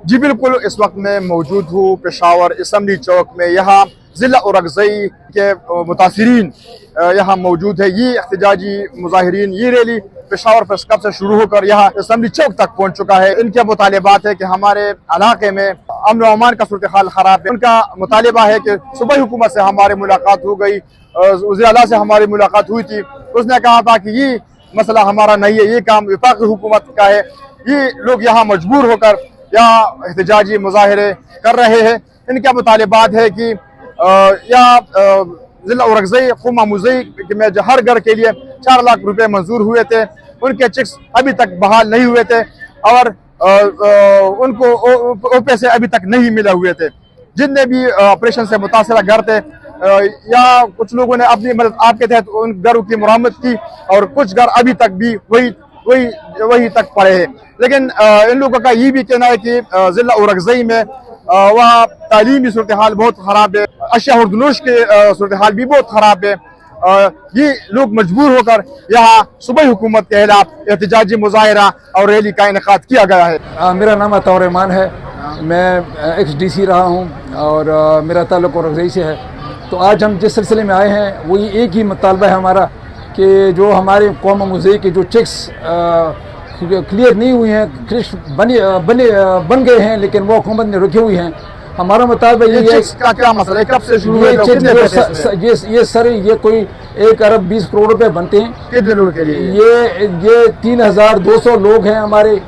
जी बिल्कुल, इस वक्त मैं मौजूद हूँ पेशावर असम्बली चौक में। यहाँ ज़िला औरंगज़ई के मुतासिरीन यहाँ मौजूद है। ये एहतजाजी मुजाहिरीन ये रैली पेशावर प्रेस क्लब से शुरू होकर यहाँ असम्बली चौक तक पहुँच चुका है। इनके मुतालिबात है कि हमारे इलाके में अमन व अमान का सूरत हाल ख़राब है। उनका मुतालिबा है कि सुबह हुकूमत से हमारी मुलाकात हो गई, वज़ीर आला से हमारी मुलाकात हुई थी, उसने कहा था कि ये मसला हमारा नहीं है, ये काम वफाकी हुकूमत का है। ये लोग यहाँ मजबूर होकर यहाँ एहतजाजी मुजाहरे कर रहे हैं। इनके मुतालिबात है कि यहाँ ज़िला औरंगज़ई क़ौमा मुज़ई में जो हर घर के लिए 4 लाख रुपए मंजूर हुए थे, उनके चेक्स अभी तक बहाल नहीं हुए थे और उनको वो पैसे अभी तक नहीं मिले हुए थे। जितने भी ऑपरेशन से मुतासरा घर थे, या कुछ लोगों ने अपनी मदद आपके तहत उन घरों की मरम्मत की और कुछ घर अभी तक भी वही तक पड़े हैं। लेकिन इन लोगों का ये भी कहना है कि ज़िला औरंगज़ई में वहाँ तालीमी सूरत हाल बहुत ख़राब है, अशिया और दुनूश के सूरत हाल भी बहुत ख़राब है। ये लोग मजबूर होकर यहाँ सूबाई हुकूमत के खिलाफ एहतजाजी मुजाहिरा और रैली का इनेकाद किया गया है। मेरा नाम अतौर रहमान है, मैं XDC रहा हूँ और मेरा ताल्लुक़ औरंगज़ई से है। तो आज हम जिस सिलसिले में आए हैं वही एक ही मुतालबा है हमारा कि जो हमारे क़ौमा मुज़ई के जो चेक्स क्लियर नहीं हुए हैं, बन गए हैं, लेकिन वो हुकूमत ने रखे हुए हैं। हमारा मुताबिक ये का क्या मसला है, कब से शुरू हुआ? ये सर ये कोई 1 अरब 20 करोड़ रुपए बनते हैं। कितने लोगों के लिए? ये 3200 लोग हैं हमारे,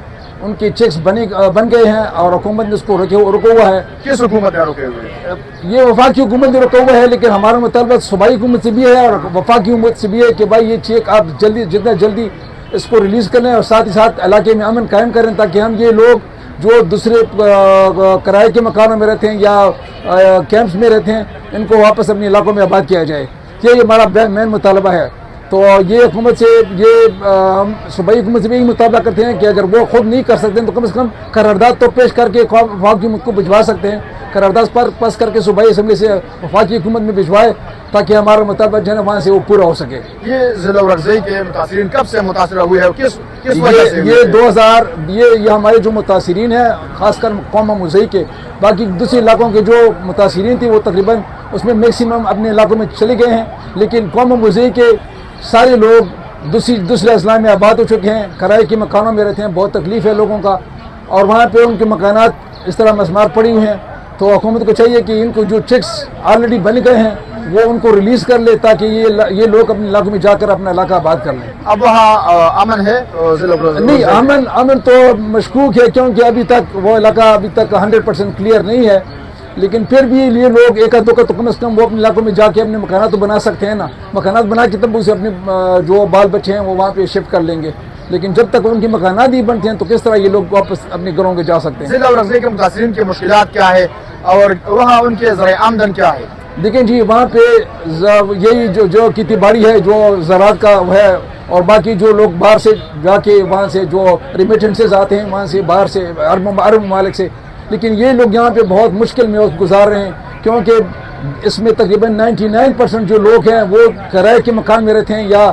उनके चेक्स बन गए हैं और हुकूमत ने उसको रुका हुआ है। किस हुकूमत ने रुके हुए? ये वफाकी हुकूमत ने रुका हुआ है, लेकिन हमारा मुतालबा सूबाई हुकूमत से भी है और वफाकी हुकूमत से भी है कि भाई ये चेक आप जितना जल्दी इसको रिलीज़ कर लें और साथ ही साथ इलाके में अमन कायम करें, ताकि हम ये लोग जो दूसरे किराए के मकानों में रहते हैं या कैंप्स में रहते हैं, इनको वापस अपने इलाकों में आबाद किया जाए। ये हमारा मेन मुतालबा है। तो ये हुकूमत से हम सूबाई हुकूमत से भी यही मुतालबा करते हैं कि अगर वो खुद नहीं कर सकते हैं तो कम से कम करारदाद तो पेश करके वफाकी हुकूमत को भिजवा सकते हैं। करारदाद पर पास करके सूबाई असम्बली से वफाकी हुकूमत में भिजवाए ताकि हमारा मुतालबा जो है वहाँ से वो पूरा हो सके। ये ज़िला औरंगज़ई के मुतासिरीन कब से मुतासर हुए हैं? किस वजह से? ये 2000 ये हमारे जो मुतासिरीन हैं खासकर क़ौमा मुज़ई के, बाकी दूसरे इलाकों के जो मुतासिरीन थी वो तकरीबन उसमें मैक्सिमम अपने इलाकों में चले गए हैं, लेकिन क़ौमा मुज़ई के सारे लोग दूसरे अजला में आबाद हो चुके हैं, किराए के मकानों में रहते हैं। बहुत तकलीफ़ है लोगों का और वहाँ पे उनके मकानात इस तरह मसमार पड़ी हुई हैं। तो हुकूमत को चाहिए कि इनको जो चेक्स ऑलरेडी बन गए हैं वो उनको रिलीज़ कर ले, ताकि ये लोग अपने इलाकों में जाकर अपना इलाका आबाद कर लें। अब वहाँ अमन है? नहीं, अमन तो मशकूक है, क्योंकि अभी तक वो इलाका 100% क्लियर नहीं है, लेकिन फिर भी ये लोग एक दो का तो कम से कम वो अपने इलाकों में जाके अपने मकानात तो बना सकते हैं ना। मकानात बना के तब उसे अपने जो बाल बच्चे हैं वो वहाँ पे शिफ्ट कर लेंगे, लेकिन जब तक उनके मकानात ही बनते हैं तो किस तरह ये लोग वापस अपने घरों में जा सकते हैं। ज़िला औरंगज़ई के मुतासिरीन की मुश्किलात क्या है और वहाँ उनके ज़राए आमदन क्या है? देखें जी, वहाँ पे यही जो खेती बाड़ी है, जो ज़राअत का है, और बाकी जो लोग बाहर से जाके वहाँ से जो रिमिटेंसेस आते हैं वहाँ से बाहर से अरब ममालिक से, लेकिन ये लोग यहाँ पे बहुत मुश्किल में वक्त गुजार रहे हैं, क्योंकि इसमें तकरीबन 99% जो लोग हैं वो किराए के मकान में रहते हैं या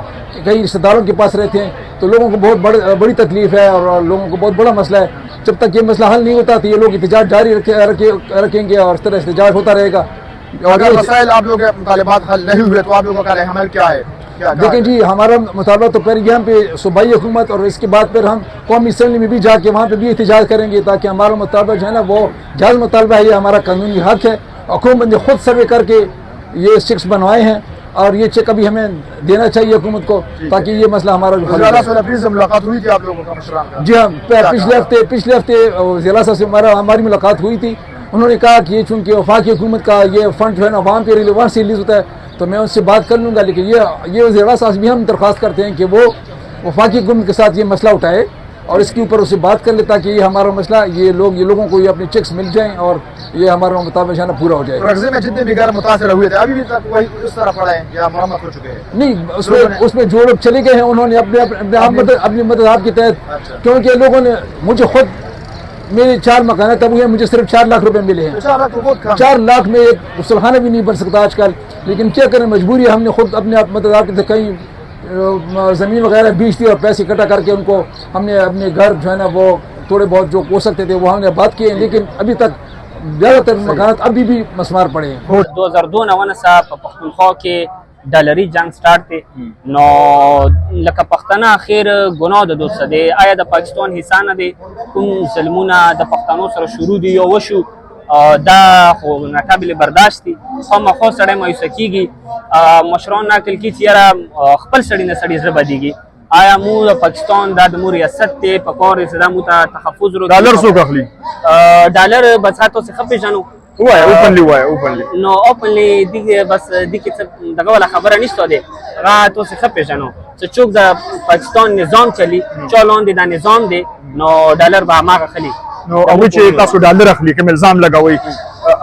कई रिश्तेदारों के पास रहते हैं। तो लोगों को बहुत बड़ी तकलीफ़ है और लोगों को बहुत बड़ा मसला है। जब तक ये मसला हल नहीं होता तो ये लोग एहतजाज जारी रखेंगे और इस तरह एहतजाज होता रहेगा। और अगर मसाइल आप लोगों के मुतालिबात हल नहीं हुए तो आप लोगों का अमल क्या है? देखें जी, हमारा मुतालबा तो फिर यहाँ पे सूबाई हुकूमत और इसके बाद फिर हम कौमी असम्बली में भी जाके वहाँ पे भी एहतजाज करेंगे, ताकि हमारा मुतालबा जो है ना वो जायज़ मुतालबा है, ये हमारा कानूनी हक है। हुकूमत ने खुद सर्वे करके ये चेक्स बनवाए हैं और ये चेक अभी हमें देना चाहिए हुकूमत को, ताकि ये मसला हमारा मुलाकात हुई थी आप लोगों का? जी हाँ, पिछले हफ्ते ज़िला साहब से हमारी मुलाकात हुई थी। उन्होंने कहा कि चूँकि वफाकी हुकूमत का ये फंड जो है ना वहाँ से रिलीज़ होता है, तो मैं उससे बात कर लूँगा, लेकिन ये ज़िला साहब भी हम दरख्वास्त करते हैं कि वो वफाकी हुकूमत के साथ ये मसला उठाए और इसके ऊपर उससे बात कर ले, ताकि ये हमारा मसला ये लोगों को ये अपने चेक्स मिल जाएं और ये हमारा मुताबिक है ना पूरा हो जाए। औरंगज़ई में जितने भी घर मुतासर हुए थे अभी भी तक वही उस तरह पड़ा है या मरम्मत हो चुके हैं? नहीं, उसमें जो लोग चले गए हैं उन्होंने अपनी मदद के तहत, क्योंकि लोगों ने मुझे खुद मेरे 4 मकान तब हुए, मुझे सिर्फ 4 लाख रुपए मिले हैं। 4 लाख में एक गुसलखाना भी नहीं बन सकता आजकल, लेकिन क्या करें, मजबूरी है। हमने खुद अपने मदद कहीं ज़मीन वगैरह बेच दी और पैसे इकट्ठा करके उनको हमने अपने घर जो है ना वो थोड़े बहुत जो हो सकते थे वो हमने बात किए हैं, लेकिन अभी तक ज़्यादातर मकानात अभी भी मसमार पड़े हैं. 2002 نه ونسه په پښتونخوا کې ډالري جنگ سٹارټ دی نو لکه پښتانه اخر ګناه د دوست دی آیا د پاکستان حصہ نه دی کوم ظلمونه د پښتنو سره شروع دي یا وشو دا خو ناقابل برداشت دي خامخا سړی مایوسه کېږي مشران نقل کړي چې یاره خپل سړي نه سړي زړه بدېږي آیا مو د پاکستان دا د مو ریاست دی په کار چې دا مو ته تحفظ ډالر څوک اخلي ډالر بس تاسو ښه پېژنو وای اوپنلی وای اوپنلی نو اوپنلی دی بس دی کې دغه ولا خبره نشته دی هغه تاسو ښه پېژنو چې څوک د پاکستان نظام چلی چالان دی دا نظام دی نو ډالر به هغه خلی نو هغه چې تاسو ډالر اخلي کوم الزام لګوي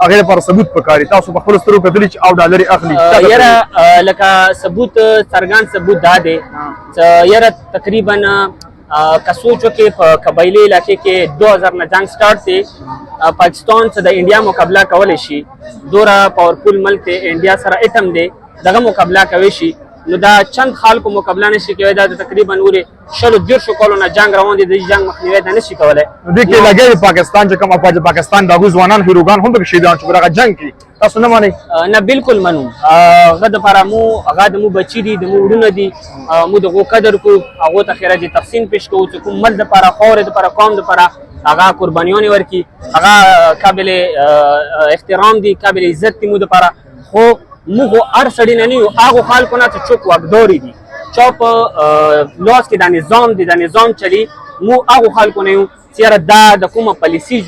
هغه لپاره ثبوت پکاري تاسو په خپل سترګو کتلی چې او ډالر اخلي یاره لکه ثبوت څرګند ثبوت دا دی چې یاره تقریبا که سوچ وکړې په قبایلي علاقې کې 2000 نه جنګ سٹارټ دی پاکستان څخه د انډیا مقابله کولی شي دوره پاورفول ملک دی انډیا سره اټم دی دغه مقابله کوي شي نو دا چند خلکو مقابله نشي کولی دا تقریبا نورې 100 کالو نه جنګ روان دي د جنګ مخنیوی دا نشي کولی دې کې لګي پاکستان چې کوم افواج پاکستان دغه ځوانان هیروګان هم به شهیدان شو هغه جنگ کې تاسو نه مانی نه بالکل منو هغه د لپاره مو هغه د مو بچی دي د مو وړونه دي مو دغه قدر کو هغه ته خیرات تحسین پیش کوو چې کوم مل د لپاره خور د لپاره قوم د لپاره هغه قربانیونه ورکي هغه قابل احترام دي قابل عزت دي مو د لپاره خو موږ هر سړی نه یو هغه خلکو نه چې چوک واګدوري دي چوپ لاس کې د نظام دي د نظام چلی مو هغه خلکو نه یو چې دا د کومه پالیسی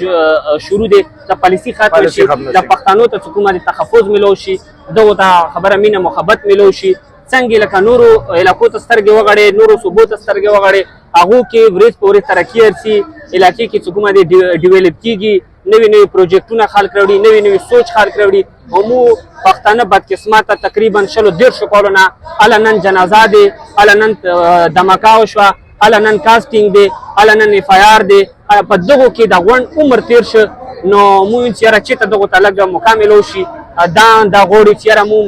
شروع دي د پالیسی خاطر شي د پښتنو ته کومه د تحفظ ملو شي دغه ته خبره مینه محبت ملو شي څنګه لکه نورو علاقو ته سترګې وغړې نورو صوبو ته سترګې وغړې هغه کې ورځ په ورځ ترقی ورسي علاقې کې کومه د ډیولپ کیږي نوی نوی پروجیکټونه خلک راوړي نوی نوی سوچ خلک راوړي همو پښتانه بدقسمته تقریبا 110 کالونه النن جنازه دي النن دمکا وشوه النن کاسټینګ دی النن اف آی آر دی په دغه کې د غون عمر تیر شو نو مو چې راچته دغه تلګه مکمل وشي دا غوړي چې مو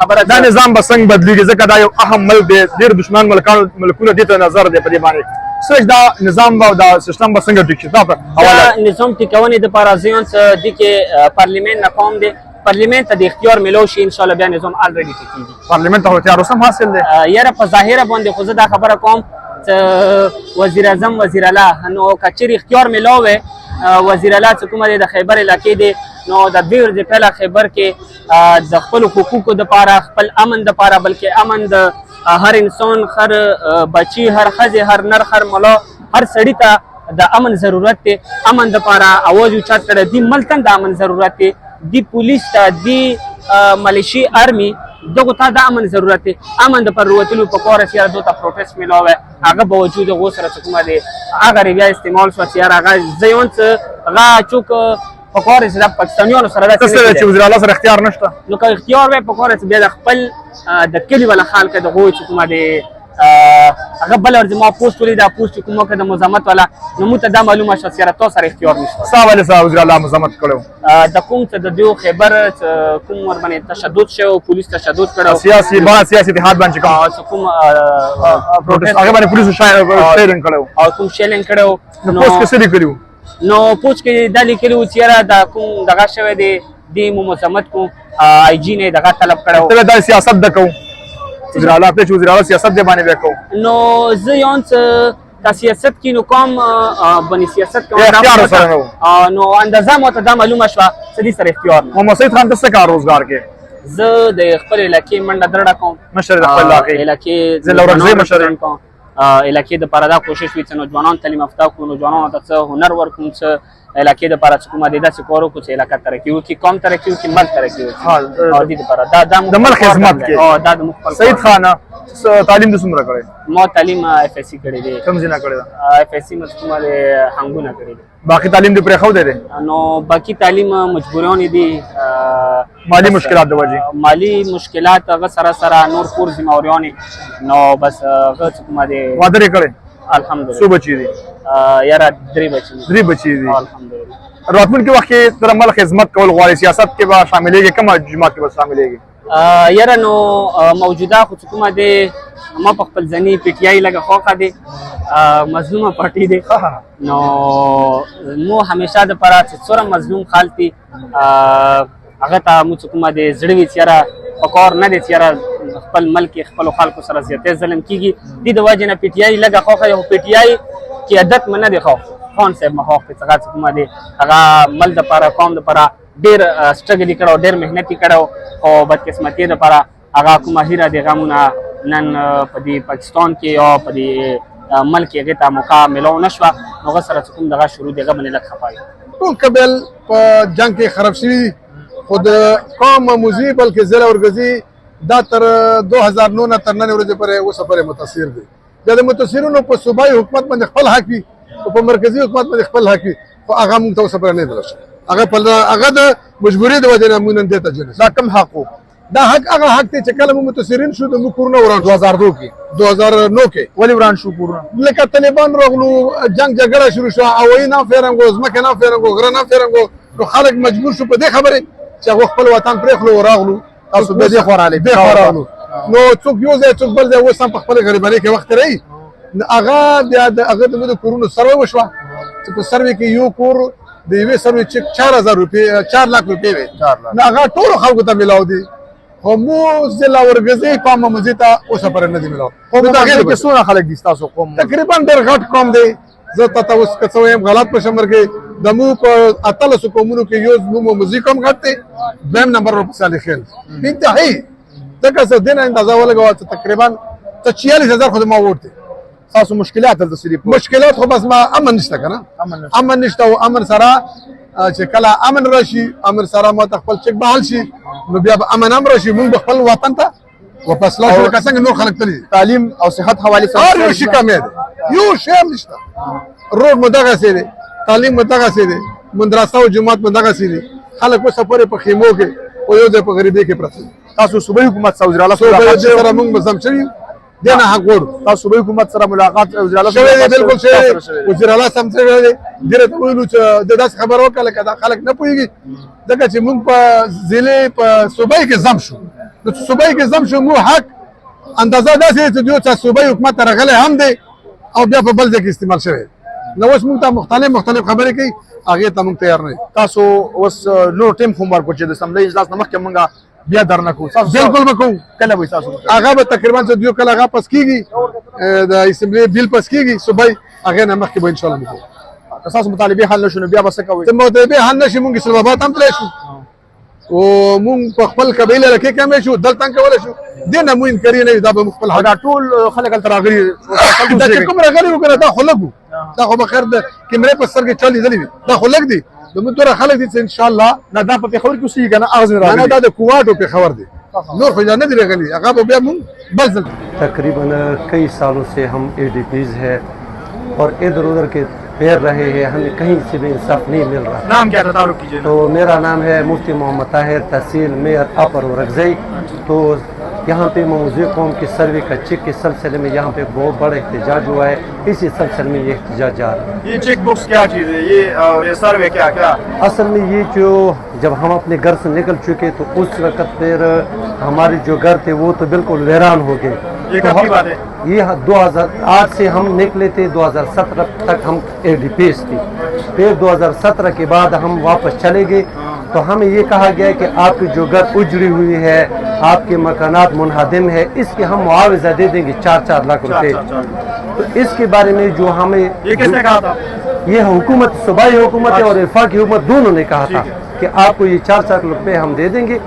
خبره دا نظام به څنګه بدلیږي ځکه دا یو اهم ملک دی ډیر دشمن ملکونه دي ته نظر دی په دې باندې سوچ دا نظام به دا سیستم به څنګه ټیک شي دا حواله نظام ټیکونې د پارازیون څخه د کې پارلیمنت نه قوم دی پارلیمنت ته د اختیار ملو شي ان شاء الله بیا نظام الریډي ټیکيږي پارلیمنت ته اختیار اوسم حاصل دی یاره په ظاهره باندې خو زه دا خبره کوم چې وزیر اعظم وزیر اعلی نو کچری اختیار ملو وزیر اعلی چې کومه د خیبر علاقې دی نو د دې ورځې پهله خیبر کې د خپل حقوقو د پاره خپل امن د پاره بلکې امن د هر انسان هر بچی هر خځه هر نر هر ملا هر سړی ته د امن ضرورت دی امن د پاره اواز اوچت کړه دی ملتن د امن ضرورت دی دی پولیس ته دی ملیشي آرمی دغه ته د امن ضرورت دی امن د پر وروتلو په کار سره دوه پروټیست ملاوه هغه باوجود غو سره کومه دی هغه بیا استعمال شو چې هغه زيون څه هغه چوک په کار سره پاکستانیانو سره د چې وزیر اعلی سره اختیار نشته نو که اختیار وي په کار سره بیا د خپل د کلی ولا خلک د غو چې کومه دی هغه بل ورځ ما پوسټ ولید دا پوسټ کومه که د مزامت والا نو مو ته دا معلومه شو چې تاسو سره اختیار نشته سوال صاحب وزیر اعلی مزامت کړو د کوم څه د دیو خیبر کوم ور باندې تشدد شو پولیس تشدد کړو سیاسي اتحاد باندې کوم پروټیست هغه باندې پولیسو شیرینګ کړو او کوم شیرینګ کړو نو پوسټ کې څه لیکلو نو پوسټ کې دا لیکلو چې دا کوم دغه شوی دی د مزامت کوم آی جی نه دغه طلب کړو ته دا سیاست دکو وزیر اعلی ته وزیر اعلی سیاست دی باندې وکاو نو زه یون څه سیاست کې نو کوم بني سیاست کوم اختیار سره نو اندازه مو ته دا معلومه شو چې دې سره اختیار نه محمد سید خان څه کار روزګار کې زه د خپل علاقې منډه درړه کوم مشر د خپل علاقې زه لورځي مشر کوم علاقې د پردا کوشش وي چې نوجوانان تعلیم یافته کړو نوجوانانو ته څه هنر ورکوم څه علاقې د پاره کومه د داسې کارو کو چې علاقه ترقی وکړي قوم ترقی وکړي ملک ترقی وکړي او د پاره دا د ملک خدمت کې او دا د مخفل سید خان تعلیم د څومره کړی ما تعلیم اف اس سی کړی دی کوم ځای نه کړی اف اس سی مڅکومه د هنګونه کړی دی باقی تعلیم دې پرې خو دی نو باقی تعلیم مجبورونه دي مالی مشکلات د وجه مالی مشکلات هغه سره نور کور ذمہوریونه نو بس هغه کومه دی وادر کړی الحمدلله سو بچی دي یاره درې بچی دي الحمدلله راتلونکي وخت کې تر ملک خدمت کول غواړي سیاست کې به شاملېږي کومه جماعت کې به شاملېږي یاره نو موجوده خو کومه دی ما په خپل ځنې پی ټی آی لږه خوښه دی مظلومه پارټي دی نو مو همیشه دپاره چې څومره مظلوم خلک دي هغه ته مو چې کومه د زړه وي چې یاره پکار نه دی چې یاره خپل ملک خپلو خلکو سره زیاتی ظلم کېږي دې د وجې نه پی ټی آی لږه خوښه دی خو پی ټی آی کې عادت مې نه دی خوښ خان صاحب مې خوښ دی څنګه چې کومه دی هغه ملک دپاره قوم دپاره ډېر سټرګل یې کړی ډېر محنت یې کړی خو بدقسمتۍ دپاره هغه کومه هیره د غمونه نن په دې پاکستان کې او په دې ملک کې هغې ته موقع میلاو نه شوه نو هغه سره چې کوم دغه شروع دی هغه باندې لږ خفه یم ټول قبایل په جنګ کې خراب شوي دي خو د قوم موضوعي بلکې ضلع اورګزي دا تر 2009 نه تر نن ورځې پورې اوسه پورې متاثر دي بیا د متاثرینو په صوبایي حکومت باندې خپل حق وي او په مرکزي حکومت باندې خپل حق وي خو هغه موږ ته اوسه پورې نه دی شوی هغه د مجبورۍ د وجې نه موږ نن دې ته جنس دا کم حق و دا حق هغه حق دی چې کله موږ متاثرین شو د موږ کورونه وران 2002 کې 2009 کې ولې وران شو کورونه لکه طالبان راغلو جنگ جګړه شروع شوه هوایي نه فیرنګو ځمکې نه فیرنګو غره نه فیرنګو نو خلک مجبور شو په دې خبرې چې هغه خپل وطن پرېښلو وراغلو تاسو به دې خوا راغلئ نو څوک یو ځای څوک بل ځای اوس هم په خپله غریبانۍ کې وخت تېروي هغه بیا د هغه د کورونو سروې وشوه چې په سروې کې یو کور د یوې سروې چک 4000 روپۍ 4 लाख روپۍ وې نو هغه ټولو خلکو ته میلاو دي خو مو ضلع اورګزي په ممزي ته اوسه پورې نه دي میلاو خو په هغې کې څومره خلک دي ستاسو قوم تقریبا ډېر غټ قوم دی زه ته اوس که څه وایم غلط په شمر کې د مو په 18 قومونو کې یو مو مزي قوم غټ دی دویم نمبر ورپسې علي خیل انتهایي ځکه څه دې نه اندازه ولګوه چې تقریبا 44000 خو زما ووټ دی تاسو مشکلات دلته صرف مشکلات خو بس ما امن نشته که نه امن نشته او امن سره چې کله امن راشي امن سره ما ته خپل چک بحال شي نو بیا به امن هم راشي موږ به خپل وطن ته واپس لاړ شو لکه څنګه نور خلک تللي تعلیم او صحت حوالې سره هر یو شي کمی دی یو شی هم نشته روډ مو دغسې دی تعلیم مو دغسې دی مدرسه او جومات مو دغسې دي خلک اوسه پورې په خیمو کې او یو ځای په غریبۍ کې پراته دي تاسو صوبایي حکومت سره وزیر اعلی سره موږ مزم شوي دې نه حق غواړو تاسو صوبایي حکومت سره ملاقات وزیر اعلی شوی دی بلکل شوی وزیر اعلی سم شوی دی ډېره ته ویلو چې د داسې خبره وکړه لکه دا خلک نه پوهېږي ځکه چې موږ په ضلع په صوبایي کې ضم شو نو چې صوبایي کې ضم شو موږ حق اندازه داسې دی چې یو چا صوبایي حکومت ته راغلی هم دی او بیا په بل ځای کې استعمال شوی نو اوس موږ ته مختلف خبرې کوي هغې ته موږ تیار نه یو تاسو اوس نور ټیم هم ورکړو چې د اسمبلۍ اجلاس نه مخکې موږ بیا درنه کوو بالکل به کوو کله به تاسو هغه به تقریبا چې دوی کله هغه پس کېږي د اسمبلۍ بیل پس کېږي صوبایي هغې نه مخکې به انشاءالله موږ کوو که ستاسو مطالبې حل نه شو نو بیا به څه کوئ چې مطالبې حل نه شي موږ اسلام آباد هم تللی شو او موږ په خپل قبیله لکې کمی شو دلته هم کولی شو دې نه مو انکاري نه وي دا به موږ خپل حق دا ټول خلک هلته راغلي دا چې کوم راغلي وو که نه دا خو لږ وو دا خو بخیر د کیمرې په سترګې چا لیدلي وي دا خو لږ دي زموږ دومره خلک دي چې انشاءالله نه دا په پېښور کې اوسېږي که نه هغه ځای نه راغلي دا د کوواټو پېښور دی نور خو نه دي راغلي هغه به بیا موږ بل ځل तकरीबन कई सालों से हम ADPs है और इधर उधर के पैर रहे हैं हमें कहीं से भी इंसाफ नहीं मिल रहा नाम क्या था तारुफ कीजिए तो मेरा नाम है मुफ्ती मोहम्मद ताहिर तहसील मेयर अपर औरंगज़ई तो यहाँ पे मौजूद कौम की सर्वे का चेक के सिलसिले में यहाँ पे बहुत बड़ा एहतजाज हुआ है इसी सिलसिले में ये एहतजाज जा रहा है ये चेक बुक्स क्या चीज़ है ये सर्वे क्या क्या असल में ये जो जब हम अपने घर से निकल चुके तो उस वक्त फिर हमारे जो घर थे वो तो बिल्कुल वीरान हो गए ये कब की बात है ये 2008 से हम निकले थे 2017 तक हम ADPs थी फिर 2017 के बाद हम वापस चले गए तो हमें ये कहा गया कि आपकी जो घर उजड़ी हुई है आपके मकानात मुनहदम है इसके हम मुआवजा दे देंगे 4-4 लाख रुपए तो इसके बारे में जो हमें ये किसने कहा था ये हुकूमत सूबाई हुकूमत और वफाकी हुकूमत दोनों ने कहा था कि आपको ये 4-4 रुपए हम दे देंगे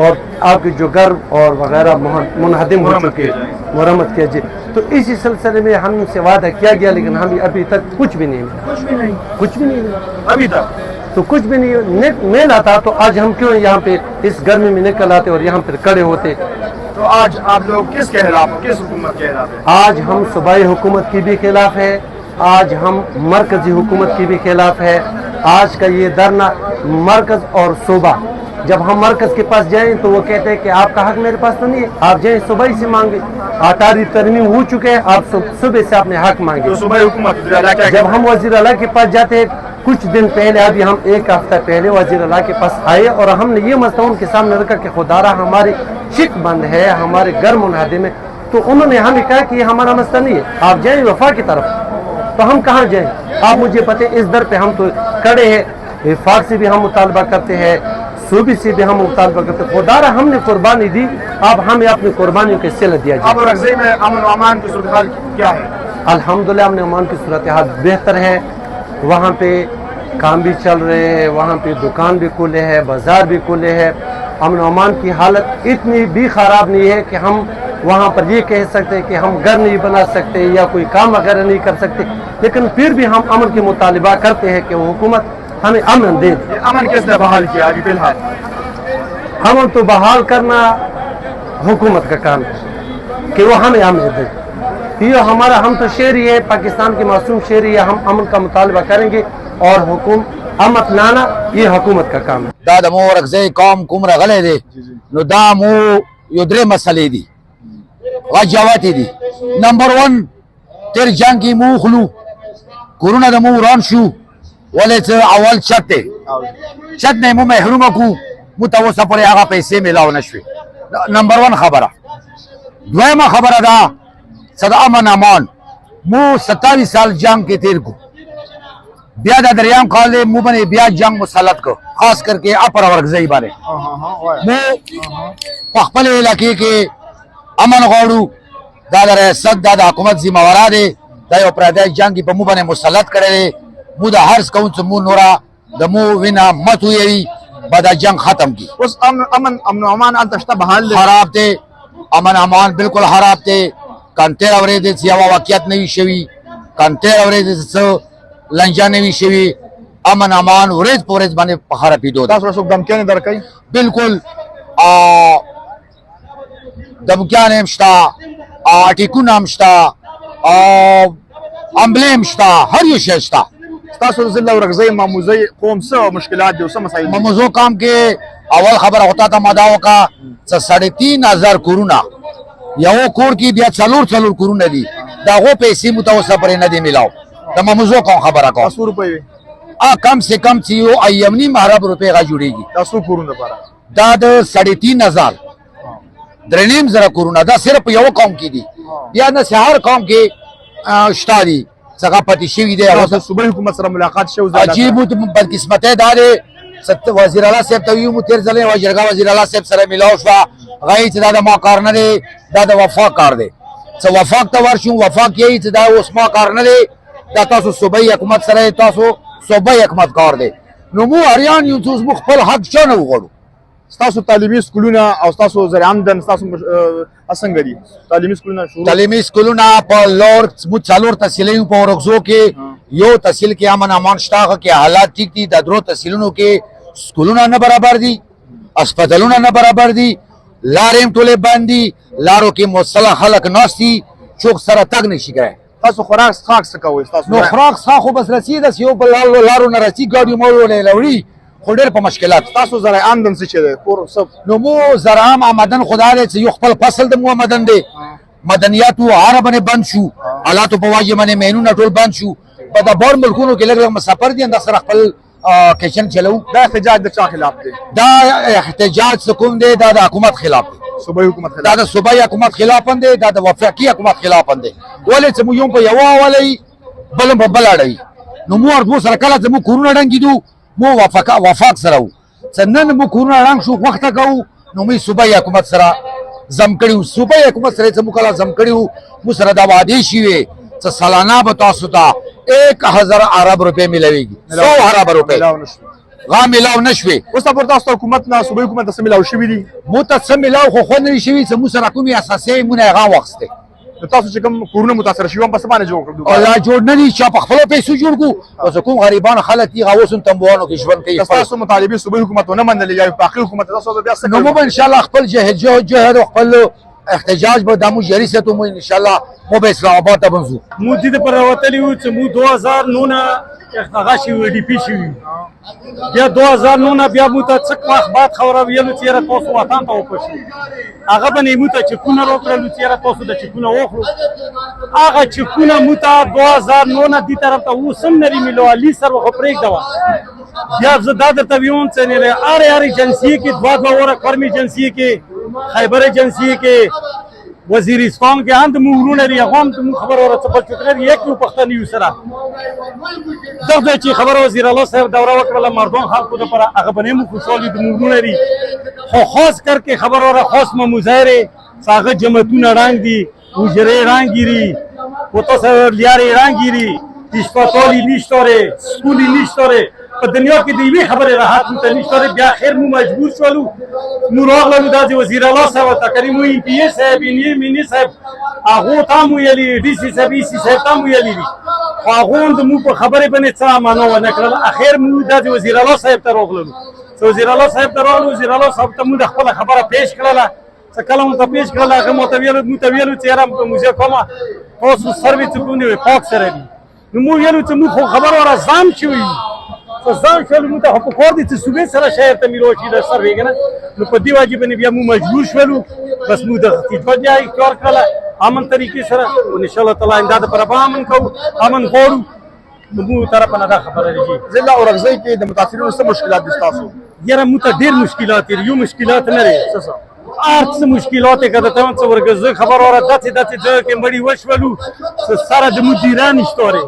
और आपके जो घर और वगैरह मुनहदम हो चुके मरम्मत कीजिए तो इसी सिलसिले में हमसे वादा किया गया लेकिन हमें अभी तक कुछ भी नहीं मिला कुछ भी नहीं मिला अभी तक तो कुछ भी नहीं मिला था तो आज हम क्यों यहाँ पे इस गर्मी में निकल आते और यहाँ पर खड़े होते तो आज आप लोग किस के खिलाफ किस हुकूमत के खिलाफ है आज हम सूबाई हुकूमत की भी खिलाफ है आज हम मरकजी हुकूमत की भी खिलाफ है आज का ये धरना मरकज और सूबा जब हम मरकज के पास जाएं तो वो कहते हैं कि आपका हक मेरे पास तो नहीं है आप जाएं सूबाई से मांगे 18 तरमीम हो चुके हैं आप सुबह से अपने हक मांगे तो सूबाई हुकूमत जब हम वजीर अला के पास जाते हैं कुछ दिन पहले अभी हम एक हफ्ता पहले वजीर अला के पास आए और हमने ये मसला उनके सामने रखा कि खुदारा हमारी चिक बंद है हमारे घर मुनहदे में तो उन्होंने हमें कहा कि हमारा मसला नहीं है, आप जाएं वफा की तरफ। तो हम कहाँ जाएं? आप मुझे पता है इस दर पे हम तो खड़े हैं, वफाक से भी हम मुतालबा करते हैं, सूबी से भी हम मुतालबा करते हैं। खुदारा हमने कुर्बानी दी, आप हमें अपनी कुर्बानियों के सिला दिया जाए। अब रगज़ई में अमन व अमान की सूरत हाल क्या है? अल्हम्दुलिल्लाह अमन अमान की सूरत हाल बेहतर है। वहाँ पे काम भी चल रहे हैं, वहाँ पे दुकान भी खुले हैं, बाजार भी खुले हैं। अमन अमान की हालत इतनी भी ख़राब नहीं है कि हम वहाँ पर ये कह सकते हैं कि हम घर नहीं बना सकते या कोई काम वगैरह नहीं कर सकते, लेकिन फिर भी हम अमन की मुतालिबा करते हैं कि वो हुकूमत हमें अमन दे। अमन किसने बहाल किया अभी फिलहाल? अमन तो बहाल करना हुकूमत का काम है कि वो हमें अमन दे। ये हमारा, हम तो शेरी है, पाकिस्तान के मासूम शेरी है, हम अमन का मुतालबा करेंगे और अमन लाना ये हुकूमत का काम है। دا د مو رکزی قوم کوم راغلی دی نو دا مو یو درې مسلې دي غجواتې دي. نمبر 1 تیر جنگ کې مو خلو کورونه د مو وران شو ولې څه اول چت دی چت نه مو محروم کو مو ته اوسه پورې هغه پیسې میلاو نه شوې. نمبر 1 خبره. دویمه خبره ده صد امن امان مو 27 سال جنگ کې تیر کو بیا د دریام کال مو باندې بیا جنگ مسلط کو خاص کرके اپر ورغزی باندې مو په خپل علاقې کې امن غواړو. دا د ریاست دا د حکومت ذمہ واره دی. دا یو پردی جنگ په مو باندې مسلط کړی مو د هر کوم څه مو نورا د مو وینا مت وی بعد جنگ ختم کی. اوس امن و امان انت شته بحال خراب دی. امن امان بالکل خراب دی. کانتر اورې د سیاوا واقعیت نه وی شوی کانتر اورې د لنجا نه وی شوی. امن امان ورځ په ورځ باندې په خراب پیډو ده. تاسو څوک دمکیان درکې؟ بالکل دمکیان هم شته ټیکونه هم شته امبلم شته هر یو شی شته. تاسو ضلع ورغزی ماموزی قوم څه مشکلات دي او څه مسایل دي؟ موضوع کام کې اول خبره ہوتا تا مادا وکا 3,500 کورونه یو کور کې بیا څلور کورونه دي داغه پیسې متوسه پرې نه دی ملاو. د موضوع کوم خبره کوم 100 روپے کم سے کم چې یو ایمنی مهرب روپے غا جوړیږي. تاسو کورونه لپاره دا د 3,500 درنیم زره کورونه دا صرف یو قوم کې دي. بیا نه هر قوم کې شته دي څنګه پاتې شوی دی. تاسو صوبایي حکومت سره ملاقات شو؟ عجیب بدقسمتۍ دا دی وزیر اعلی صاحب ته یو تیر ځلې وزیرګا وزیر اعلی صاحب سره ملاو شو غي چې دا د ما کار نه دی دا د وفاق کار دی. څه وفاق ته ورشو وفاق یې چې دا اوس ما کار نه دی دا تاسو صوبایي حکومت سره تاسو صوبایي حکومت کار دی. نو مو اریان یو څه مخ خپل حق چانه وغواړو. تاسو تعلیمي سکولونه او تاسو زر آمدن تاسو څنګه دي تعلیمي سکولونه شروع؟ تعلیمي سکولونه په لور مو څلور تحصیلي په ورغزو کې یو تحصیل کې امن امان شته کې حالات ټیک دي. د درو تحصیلونو کې سکولونه نه برابر دي هسپتالونه نه برابر دي لارې ټوله باندې لارو کې مصالح خلک ناشتي چوک سره تګ نشي کوي. تاسو خوراک څه کوئ؟ تاسو نو خوراک څه خو بس رسید یو بل لارو نه رسید ګاډي مو له لوري خو ډېر په مشکلات. تاسو زر آمدن څه چي کور سب نو مو زرام آمدن خدای دې یو خپل فصل د مو آمدن دی مدنیاتو عربنه بند شو حالاتو په واجب باندې مینونه ټول بند شو. په د بار ملکونو کې لګ مسافر دي اند سره خپل کیشن چلو. دا احتجاج د چا خلاف دی؟ دا احتجاج سکون دی دا د حکومت خلاف دی. صوبایي حکومت دا خلاف د صوبایي حکومت خلاف دی دا د وفاقي حکومت خلاف دی. ولې چې مو یو په یو ولې بل په بل اړای نو مو ورته سره کله چې مو کورونه ډنګیدو مو وفاق سره څنګه مو کورونه ډنګ شو وخت کو نو مې صوبایي حکومت سره زم کړیو. صوبایي حکومت سره چې مو کله زم کړیو مو سره دا وعده شوی چې سالانه به تاسو ته 1000 عرب روپے ملويږي 100 عرب روپے غا ملاو نشوي. اوس په تاسو حکومت نه صوبایي حکومت سره ملاو شوی دي؟ مو ته ملاو خو خو نه شوی چې مو سره کومي اساسي مونږه غا وخته. تاسو چې کوم کورونه متاثر شوي هم په سمانه جوړ کړو؟ الله جوړ نه دي چې په خپل پیسو جوړ کو او کوم غریبان خلک دي غوسن تنبوانو کې ژوند کوي. تاسو مطالبه صوبایي حکومت نه منل یا په اخر حکومت تاسو بیا څه نو مو ان شاء الله خپل جهاد خپل احتجاج به دمو جری ته مو ان شاء الله مو به اسلام آباد ته بنځو. مو دې پر وتلی و چې مو 2009 هغه شي وی ډی پی شي بیا 2009 بیا مو ته څک وخت بعد خبره ویلو چې را تاسو وطن ته وپښی هغه باندې مو ته چې کونه روکړل چې را تاسو د چکونه وخلو هغه چکونه مو ته 2009 دی طرف ته وسم نری ملو علي سر خو پرېګ دوا بیا زدا درته ویون چې نه اره اره جنسیه کې دوا وره فرمی جنسیه کې خیبر جنسیه کې وزیرستان کې هم د مو ورونه دي هغه هم زموږ خبره ورته بل څوک نه دي یک یو پښتانه یو سره دغه چې خبره وزیر الله صاحب دوره وکړله مردم خلکو دپاره هغه به نه مو خوشحال دي د مو ورونه دي خو خاص کر کې خبره وره خاص مو مظاهرې هغه جماعتونه رنګ دي حجرې رنګ گیری و تاسو لیارې رنګ گیری هسپتالی نشته سکولی نشته په دنیا کې د یوې خبرې راحت ته نشته بیا خیر مو مجبور شولو مو راغلو د وزیر الله صاحب ته کریم وي پی اس صاحب مینی صاحب هغه تام ویلي ډي سي صاحب سی صاحب تام ویلي خو هغه د مو په خبرې باندې څه مانو ونه کړل اخر مو د وزیر الله صاحب ته راغلو وزیر الله صاحب ته راغلو وزیر الله صاحب ته مو د خپل خبره پیش کړله څه کله مو ته پیش کړله هغه متویل چهره په موزه کومه تاسو سرویس کوونی وي پاک سره دي نو مو ویلو چې مو خبر ورا ځام شوی ځام شول مو ته په کور دي چې صوبې سره شهر ته میلو شي د سروي کنه نو په دی واجب نه بیا مو مجبور شولو بس مو د اختیار یا اختیار کړه امن طریقې سره او ان شاء الله تعالی انداز پر امن کو امن غوړو مو طرف نه دا خبره لري ضلع اورغزي کې د متاثرینو څه مشکلات دي تاسو یاره مو ته ډیر مشکلات دي یو مشکلات نه لري ارڅ مشکلات کده ته څو ورګز خبر اوره دته کې مړی وشولو سره د مدیران شتوري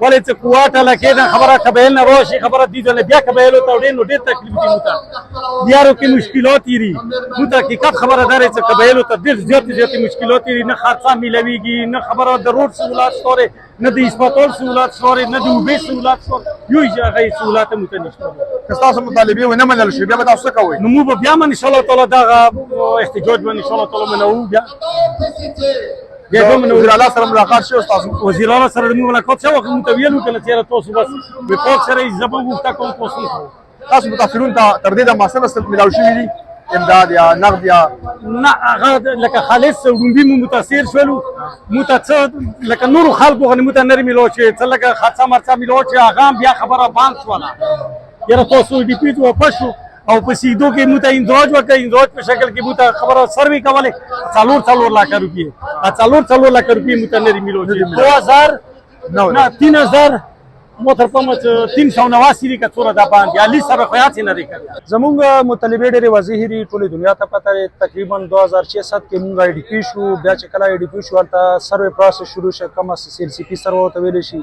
ولې چې کوټه لکه دا خبره قبایل نه راشي خبره دي نه بیا قبایل ته ډېر نو ډېر تکلیف دي مو یارو کې مشکلات دي مو ته حقیقت خبره ده چې قبایل ته ډېر زیات مشکلات دي نه خرڅه ملويږي نه خبره د روډ سہولت شتوري نه د هسپتال سہولت شتوري نه د وبې سہولت شتوري یو ځای سہولت مو ته نشته تاسو مطالبه ونه منل شي بیا به تاسو کوئ نو مو بیا ان شاء الله تعالی دا احتجاج ان شاء الله تعالی منو بیا وزیر الله سره ملاقات شو تاسو وزیر الله سره ملاقات شو خو متویل کله چې تاسو بس په پاک سره زبر وخته کوم تاسو متاثرون ته تر دې د ماسره ملاوي شوی دي امداد یا نقد یا نه هغه لکه خالص رومبي مو متاثر شولو متاثر لکه نور خلکو غنی متنری ملو چې لکه خاصه مرڅه ملو چې هغه بیا خبره باند شولا یره تاسو دې پیټو پښو او په سیدو کې مو ته اندراج وکړ اندراج په شکل کې مو ته خبره سروي کوله 4 لک روپیه 4 لک روپیه مو ته نری ملو چې 2000 نه 3000 موتر پمچ 389 کا څوره دا باندې علي سره خیات نه لري زمونږ مطالبه ډېرې واضح دي ټولې دنیا ته پته تقریبا 2006 کې مونږ اي ډي پی شو بیا چې کله اي ډي پی شو ته سروي پروسس شروع شو کوم سیل سی پی سرور ته ویل شي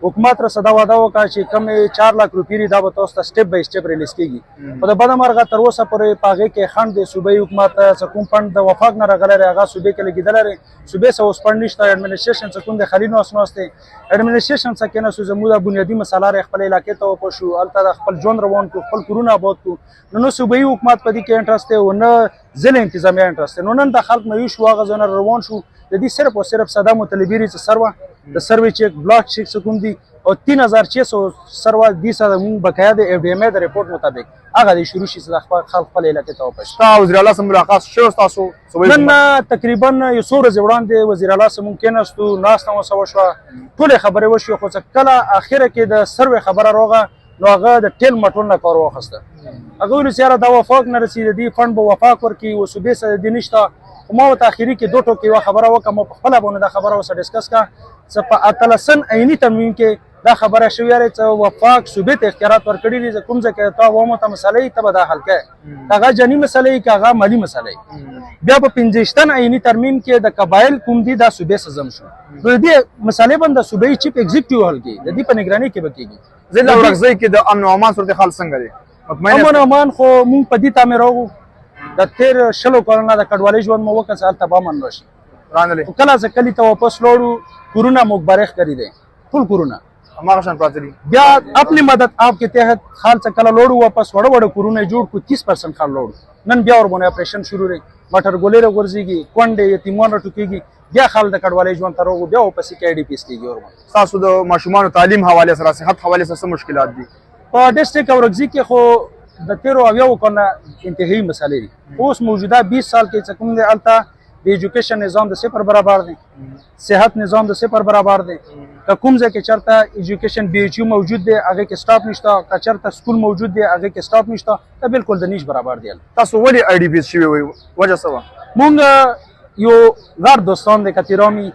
حکومت را صدا وعده وکړه چې کم 4 لک روپۍ دا به تاسو ته سټپ بای سټپ ریلیز کیږي په د بده مرغه تر اوسه پورې پاغه کې خند د صوبایي حکومت څخه کوم فند د وفاق نه راغلی هغه صوبې کې لګیدل لري صوبې سه اوس فند نشته اډمنسټریشن څخه کوم د خالي نو اسنوسته اډمنسټریشن څخه نه زموږ بنیادی مسله خپل علاقې ته وپښو الته خپل ژوند روان کو خپل کورونه آباد کو نو صوبایي حکومت په دې کې انټرست او نه ضلع انتظامیه انټرست نو نن د خلک مې شو هغه ځنه روان شو د دې صرف او صرف صدا مطالبه چې سروا د سروي چیک بلاک چیک کوم دي او 3600 سروا دي سره مون بقایا د اف ډي ام د ریپورت مطابق هغه د شروع شي د خلک خپل علاقې ته وپښ وزیر الله سره ملاقات شو تاسو نن تقریبا یو څو ورځې وړاندې وزیر الله سره ممکن استو ناسته مو سو شو ټول خبره وشو خو کله اخره کې د سروي خبره روغه نو هغه د ټیل مټون نه کار واخسته هغه ویل چې دا وفاق نه رسید دي فند به وفاق ورکی او صوبې سره د نشته ما ته اخیری کې دوه ټوکی خبره وکم په خپل باندې دا خبره وسه ډیسکس کا چې په اتلسن عیني تموین کې دا خبره شوې لري چې وفاق صوبې ته اختیارات ورکړي دي کوم ځکه ته و مو ته مسلې ته به دا حل کړي هغه جنی مسلې هغه مالی مسلې بیا په 15 عیني ترمیم کې د قبایل کوم دي دا صوبې سزم شو د دې مسلې باندې صوبې چیف ایگزیکټیو حل کې د دې په نگراني کې بکیږي ضلع اورغزي کې د امن او امان صورتحال څنګه دی امن او امان خو مونږ په دې تعمیر وو د تیر شلو کلونو د کډوالۍ ژوند مو وکړ چې تبا من راشي رانلې کله چې کلی ته واپس لوړو کورونا مخبرخ کړی دی ټول کورونا हमारा शान प्राचरी بیا अपनी मदद आपके तहत हाल से कल लोडू वापस वड़ कोरोना जोड़ को 30% खाल लोड नन ब्या और बने ऑपरेशन शुरू रे मटर गोलेरे गुरजीगी कोंडे यतीमोन टुकीगी بیا خال د کډوالۍ ژوند تر وګ بیا واپس کې ای ډي پی اس کېږي اور تاسو د ماشومان تعلیم حواله سره صحت حواله سره مشکلات دي په ډیسټریکټ اورګزي کې خو د 13 اویو کنه انتهایی مسالې دي اوس موجوده 20 سال کې څکم دی الته د ایجوکیشن نظام د صفر برابر دی صحت نظام د صفر برابر دی کوم ځای کې چرته ایجوکیشن بي ایچ یو موجود دی هغه کې سټاف نشته کچرته سکول موجود دی هغه کې سټاف نشته ته بالکل د نش برابر دی تاسو ولې ای ډي پی شوی وي وجه څه مونږ یو غار دوستان د کتیرامي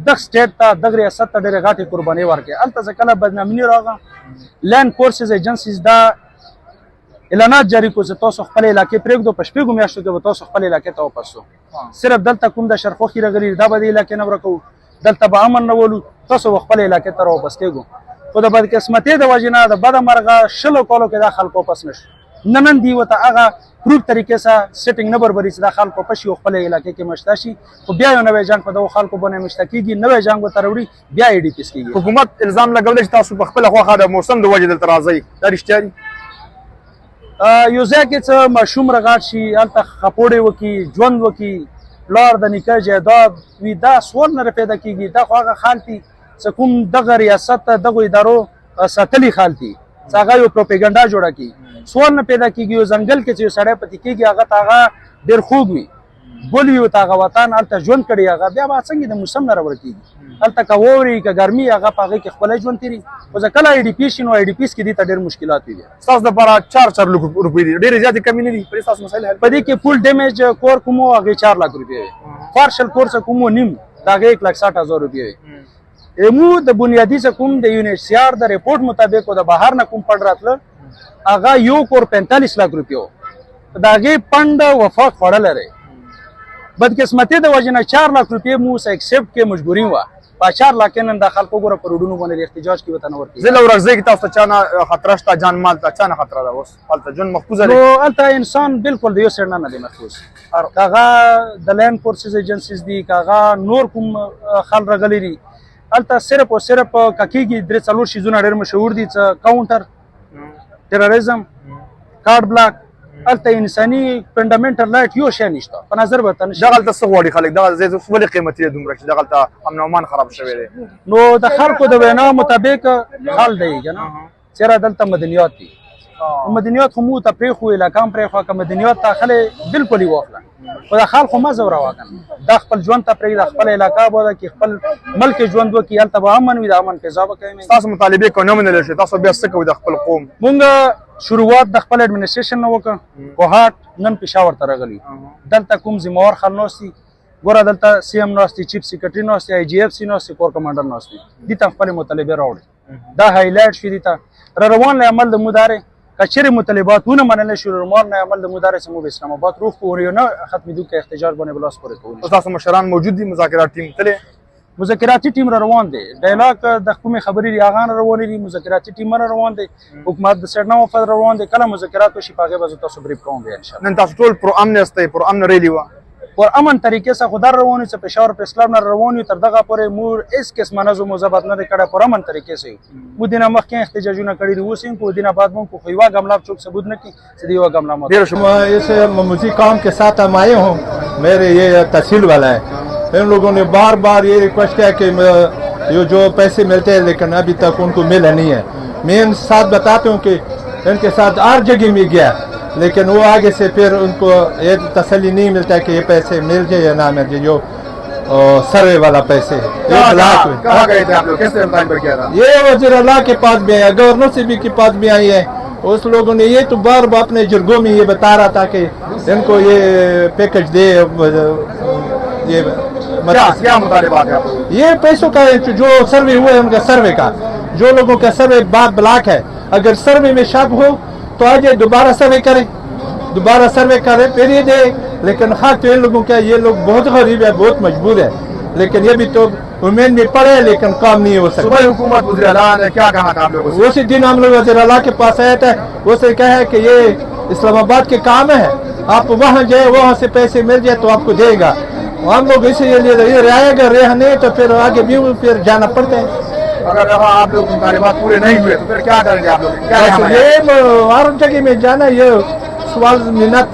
د سټیټ ته د ریاست ته ډېرې غاټي قرباني ورکړي الته ځکه بدنامي راغله لند کورسز ایجنسیز دا اعلانات جاری کو چې تاسو خپل علاقې پرېږدو په شپږو میاشتو کې به تاسو خپل علاقې ته واپس شو. صرف دلته کوم د شرخوخي راغلي دا به د علاقې نه ورکوو، دلته به امن راولو، تاسو به خپل علاقې ته راواپس کېږو. خو د بدقسمتۍ د وجې نه د بده مرغه شلو کالو کې دا خلک واپس نه شو. نن دی ورته هغه پروف طریقې سره سیټینګ نه برابري چې دا خلک واپس شي او خپل علاقې کې مشته شي. خو بیا یو نوی جنګ په دغو خلکو باندې مشته کېږي، نوی جنګ ورته راوړي، بیا یې ADPs کېږي. حکومت الزام لګولی چې تاسو په خپله خوښه د موسم د وجې دلته راځئ، دا رښتیا دي؟ یو ځای کې څه ماشوم رغاټ شي، هلته خپوړې وکړي، ژوند وکړي، پلار د نیکه جایداد وي، دا سوال نه پیدا کېږي. دا خو هغه خال دي چې کوم دغه ریاست ته دغو ادارو ساتلي خال دي چې هغه یو پروپیګنډا جوړه کړي. سوال نه پیدا کېږي. یو ځنګل کې چې یو سړی پاتې کېږي هغه ته هغه ډېر خوږ وي، ګل وي ورته هغه وطن، هلته ژوند کړي هغه، بیا به څنګه د موسم نه راوړل کېږي. هلته که واوري که ګرمي هغه په هغې کې خپله ژوند تېري. خو چې کله ADP شي نو ADPs کې دې ته ډېر مشکلات وي. ستاسو دپاره 4 لک روپۍ دي، ډېرې زیاتې کمې نه دي. په دې ستاسو مسایل حل په دې کې فول ډیمیج کور کوم و هغې 4 लाख روپۍ وي، پارشل کور څه کوم و نیم د هغې 1,60,000 روپۍ وي. مو د بنیادي څه کوم د UNHCR د ریپورټ مطابق او د بهر نه کوم فنډ راتله هغه یو کور 45 लाख روپۍ و. د هغې فنډ وفاق خوړلی دی. بدقسمتۍ د وجې نه 4 लाख روپۍ مو اوس اکسپټ کې مجبوري وه. په 4 लाख نن د خلکو ګوره په روډونو باندې احتجاج کې ورته نه ورکېږي. ضلع ورغزۍ کې تاسو ته چا نه خطره شته؟ جان مال ته چا نه خطره ده؟ اوس هلته ژوند محفوظه دی؟ نو هلته انسان بالکل د یو سایډ نه دی محفوظ. که هغه د لینډ فورسز ایجنسیز دي، که هغه نور کوم خل راغلي دي، هلته صرف او صرف که کېږي 3-4 شیزونه ډېر مشهور دي چې کاونټر ټیرریزم، کارډ بلاک، هلته انساني فنډامنټل رایټ یو شی نشته. په نظر ورته نشي. دغلته څه غواړي خلک؟ دغه ځای ولې قیمتي دی دومره چې دغلته امن او امان خراب شوی دی؟ نو د خلکو د وینا مطابق حال دی که نه چېرې دلته مدنیات دي. مدنیات خو مو ته پرېښو، علاقه هم پرېښوه. که مدنیات ته خلک بالکل یې واخله، خو د خلکو مه ځوروه که نه. دا خپل ژوند ته پرېږده، خپل علاقه آباده کړي، خپل ملک کې ژوند وکړي، هلته به امن وي، د امن فضا به کوي. ستاسو مطالبې که نه منلی شي تاسو بیا څه کوئ د خپل قوم؟ مونږ شروعات د خپل اډمنسټریشن نه وکړ. کوهاټ نن پېښور ته راغلي. دلته کوم ذمهوار خل ناست دي، ګوره دلته CM ناست دي، چیف سیکرټري ناست دي، IGFC ناست دي، کور کمانډر ناست دي. دې ته خپلې مطالبې راوړي. دا هایلایټ شوي دي ته روان له عمل د مدارې که چېرې مطالبات ونه منلی شو، روان له عمل د مدارې څخه موږ اسلام آباد روح په یو نه ختمېدونکی احتجاج باندې به لاس پورې کوو. تاسو مشران موجود دي؟ مذاکرات ټیم تللی؟ مذاکراتي ټیم را روان دی. ډایلاګ د کومې خبرې دي هغه نه روانې دي. مذاکراتي ټیمونه روان دی. حکومت د سایډ نه وفد روان دی. کله مذاکرات وشي په هغې به زه تاسو بریف کوم بیا انشاءالله. نن تاسو ټول پر امن یاستئ؟ پر امن ریلي وه؟ پر امن طریقې سره خو در روان یو چې پېښور پریس کلب نه روان یو. تر دغه پورې مو هېڅ قسمه نظم و ضبط نه دی کړی. پر امن طریقې سره یو. مو دې نه مخکې احتجاجونه کړي دي، اوس یې کوو. دې نه بعد مو خو یوه ګمله څوک ثبوت نه کړي چې د یوه ګمله مات. इस ममुजी काम के साथ हम आए हूँ। मेरे ये तहसील वाला है। इन लोगों ने बार बार ये रिक्वेस्ट किया कि ये जो पैसे मिलते हैं लेकिन अभी तक उनको मिला नहीं है। मैं इन साथ बताता हूँ कि इनके साथ 8 जगह में गया लेकिन वो आगे से फिर उनको ये तसल्ली नहीं मिलता कि ये पैसे मिल जाए या ना मिल जाए। जो सर्वे वाला पैसे कहाँ गए थे आप लोग? किस टाइम पर किया था? ये वज़ीर अल्लाह के पास भी आया, गवर्नर से भी के पास भी आई है। उस लोगों ने ये तो बार बार अपने जुर्गों में ये बता रहा था कि इनको ये पैकेज दे। ये क्या मुतालिबात है आपको? ये पैसों का जो सर्वे हुआ है उनका सर्वे का, जो लोगों का सर्वे बात ब्लॉक है, अगर सर्वे में शक हो तो आज दोबारा सर्वे करें, दोबारा सर्वे करें फिर ये दे। लेकिन हाँ तो इन लोगों का, ये लोग बहुत गरीब है, बहुत मजबूर है, लेकिन ये भी तो उम्मीद में पड़े लेकिन काम नहीं हो सकता। सुबह हुकूमत वज़ीर आला ने क्या कहा था आप लोगों से? उसी दिन हम लोग वज़ीर आला के पास आया था। उसे कहा है कि ये इस्लामाबाद के काम है, आप वहाँ जाए, वहाँ से पैसे मिल जाए तो आपको देगा। हम लोग इसीलिए रहेगा, रहने तो फिर आगे भी फिर जाना पड़ता है। अगर आप लोग मुतालिबात पूरे नहीं हुए तो फिर क्या करेंगे आप लोग? क्या ये हर जगह में जाना, ये सवाल मिन्नत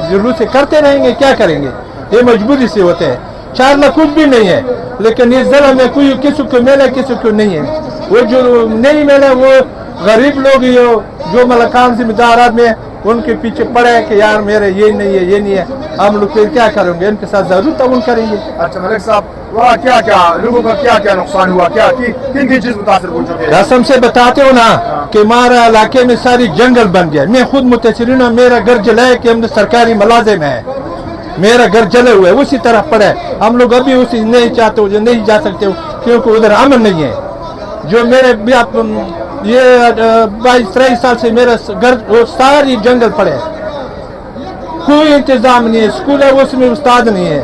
जरूर से करते रहेंगे, क्या करेंगे? ये मजबूरी से होते हैं। 4 लाख कुछ भी नहीं है, लेकिन इस जिले में कोई किसी को मिले किसी को नहीं है। वो जो नहीं मिले वो गरीब लोग जो मलकान जिम्मेदार आदमी उनके पीछे पड़े हैं कि यार मेरे ये नहीं है, ये नहीं है। हम लोग फिर क्या करेंगे? इनके साथ जरूर ताउन करेंगे। अच्छा मलिक साहब, वहाँ क्या क्या लोगों का क्या क्या नुकसान हुआ? क्या किन किन चीज मुतासर हो चुके हैं? कसम से बताते हो ना कि हमारा इलाके में सारी जंगल बन गया। मैं खुद मुतसिरीन हूं, मेरा घर जला है कि हम सरकारी मुलाजिम है, मेरा घर जले हुए उसी तरह पड़ा है। हम लोग अभी उसी नहीं चाहते हो, नहीं जा सकते हो क्योंकि उधर अमन नहीं है। जो मेरे भी आप ये 22-23 साल से मेरा घर वो सारी जंगल पड़े है, कोई इंतजाम नहीं है, स्कूल है उसमें उस्ताद नहीं है,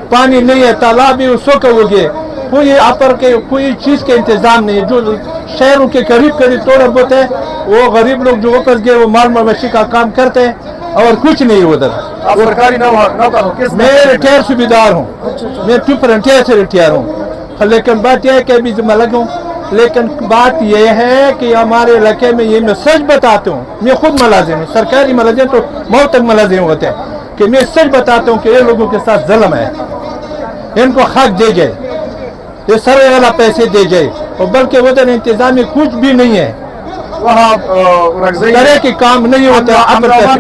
पानी नहीं है, तालाब भी सूखे हो गए, कोई अपर के कोई चीज़ के इंतजाम नहीं है। जो शहरों के करीब करीब थोड़ा बहुत है, वो गरीब लोग जो वापस गए वो माल मवेशी का काम करते हैं और कुछ नहीं उधर। आप सरकारी नौकर हो, किस मैं रिटायर सूबेदार हूँ, मैं टू फ्रंटियर से रिटायर हूँ, लेकिन बात यह है कि अभी जिम्मा लगा हूँ। लेकिन बात यह है कि हमारे इलाके में ये मैं सच बताता हूँ, मैं खुद मुलाजिम हूँ, सरकारी मुलाजिम तो मौत तक मुलाजिम होते हैं, कि मैं सच बताता हूँ कि ये लोगों के साथ जुल्म है, इनको हक दे जाए, ये सारे वाला पैसे दे जाए, और बल्कि उधर इंतजामी कुछ भी नहीं है, वहाँ तरह के काम नहीं होता। क्या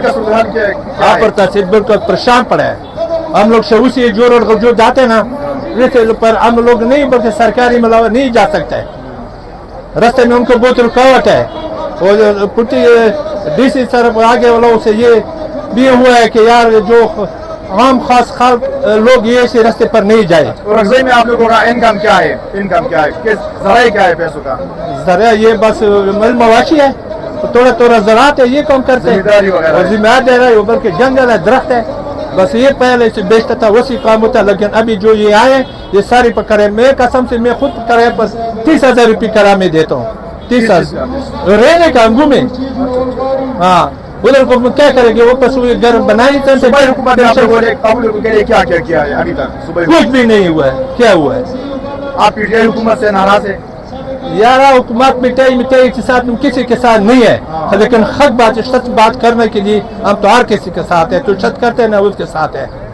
आप तहसील बिल्कुल परेशान पड़ा है, हम लोग से उसी जो जाते हैं ना पर हम लोग नहीं, बल्कि सरकारी मलावा नहीं जा सकता है, रास्ते में उनको बहुत रुकावट है। और पुटी डीसी सर आगे वालों से ये भी हुआ है कि यार जो आम खास लोग ये ऐसे रास्ते पर नहीं जाए। रगज़ई में आप लोगों का इनकम क्या है, इनकम क्या है, किस ज़राए क्या है पैसों का? जरा ये बस मवाशी है, थोड़ा थोड़ा ज़रात है, ये काम करते जिम्मेदारी हैं, वगैरह और जिम्मेदार दे रहा है, बल्कि जंगल है, दरख्त है, बस ये पहले से बेचता था वैसी काम होता। लेकिन अभी जो ये आए ये सारी पकड़े, मैं कसम से मैं खुद किराए पर 30,000 रुपये किराया में देता हूँ, 30,000 रहने का अंगू में। हाँ, उधर को क्या करेंगे, वापस घर बनाई सूबाई हुकूमत ने आप लोगों के लिए क्या क्या किया है अभी तक? सूबाई कुछ भी नहीं हुआ है। क्या हुआ है? आप पीटीआई हुकूमत से नाराज है? यार हुकूमत मिटाई के साथ किसी के साथ नहीं है, लेकिन हक बात सच बात करने के लिए हम तो हर किसी के साथ है, तो सच करते हैं ना उसके साथ है।